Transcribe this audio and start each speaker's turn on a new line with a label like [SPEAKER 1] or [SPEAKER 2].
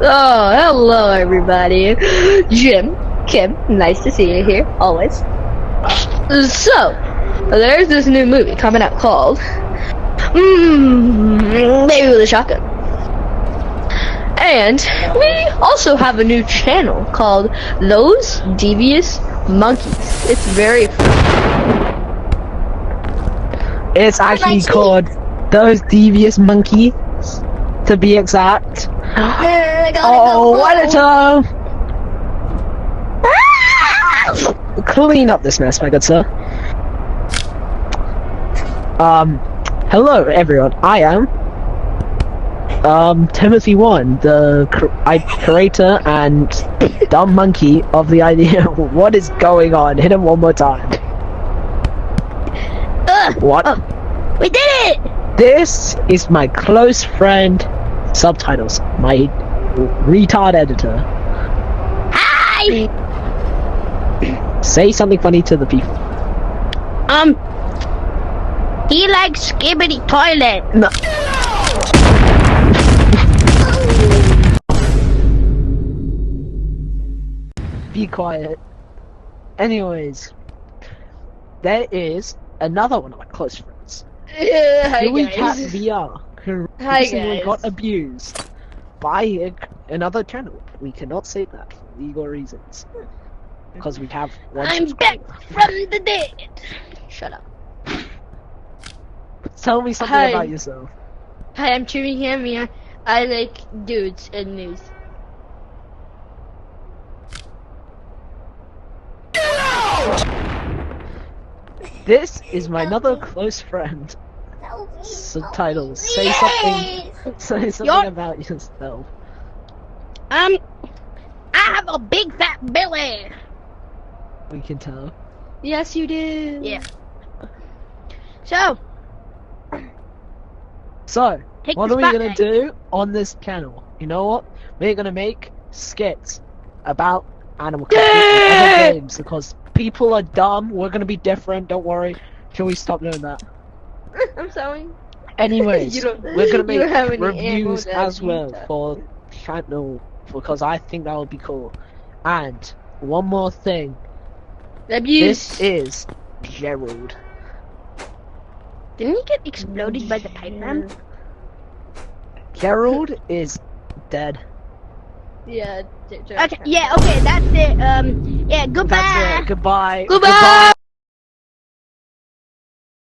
[SPEAKER 1] Oh, hello everybody. Jim, Kim, nice to see you here, always. So, there's this new movie coming out called Baby with a Shotgun. And we also have a new channel called Those Devious Monkeys. It's very fun.
[SPEAKER 2] It's actually called Those Devious Monkeys, to be exact. Oh, what a time! Clean up this mess, my good sir. Hello everyone, I am Timothy One, the creator and dumb monkey of the idea. What is going on? Hit him one more time. What?
[SPEAKER 1] Oh, we did it!
[SPEAKER 2] This is my close friend, Subtitles, my retard editor.
[SPEAKER 1] Hi!
[SPEAKER 2] Say something funny to the people.
[SPEAKER 1] He likes skibbity toilet.
[SPEAKER 2] No. Be quiet. Anyways, there is another one of my close friends.
[SPEAKER 1] Hi
[SPEAKER 2] Huey Cat
[SPEAKER 1] guys.
[SPEAKER 2] VR, who
[SPEAKER 1] Hi,
[SPEAKER 2] recently
[SPEAKER 1] guys.
[SPEAKER 2] got abused by another channel. We cannot say that for legal reasons. Because we have one
[SPEAKER 1] I'm back
[SPEAKER 2] subscriber.
[SPEAKER 1] from the dead. Shut up.
[SPEAKER 2] Tell me something
[SPEAKER 1] Hi.
[SPEAKER 2] about yourself.
[SPEAKER 1] Hi, I'm Chewy Hamia. I like dudes and news.
[SPEAKER 2] This is my another close friend. Subtitles. Say something. Say something about yourself.
[SPEAKER 1] I have a big fat belly.
[SPEAKER 2] We can tell.
[SPEAKER 1] Yes, you do. Yeah. So,
[SPEAKER 2] So,
[SPEAKER 1] Take
[SPEAKER 2] what
[SPEAKER 1] the
[SPEAKER 2] are we gonna
[SPEAKER 1] spotlight.
[SPEAKER 2] do on this channel? You know what? We're gonna make skits about Animal Crossing and other games because people are dumb. We're gonna be different. Don't worry. Shall we stop doing that?
[SPEAKER 1] I'm sorry.
[SPEAKER 2] Anyways,
[SPEAKER 1] You don't-
[SPEAKER 2] we're gonna
[SPEAKER 1] you don't have
[SPEAKER 2] make
[SPEAKER 1] any
[SPEAKER 2] reviews
[SPEAKER 1] ammo
[SPEAKER 2] as
[SPEAKER 1] that
[SPEAKER 2] well
[SPEAKER 1] you-
[SPEAKER 2] for channel because I think that would be cool. And one more thing.
[SPEAKER 1] Abuse.
[SPEAKER 2] This is Gerald.
[SPEAKER 1] Didn't he get exploded by the pipe bomb?
[SPEAKER 2] Gerald is dead.
[SPEAKER 1] Yeah.
[SPEAKER 3] Okay, yeah, okay, that's it. Yeah, goodbye.
[SPEAKER 2] That's it. Goodbye.
[SPEAKER 1] Goodbye.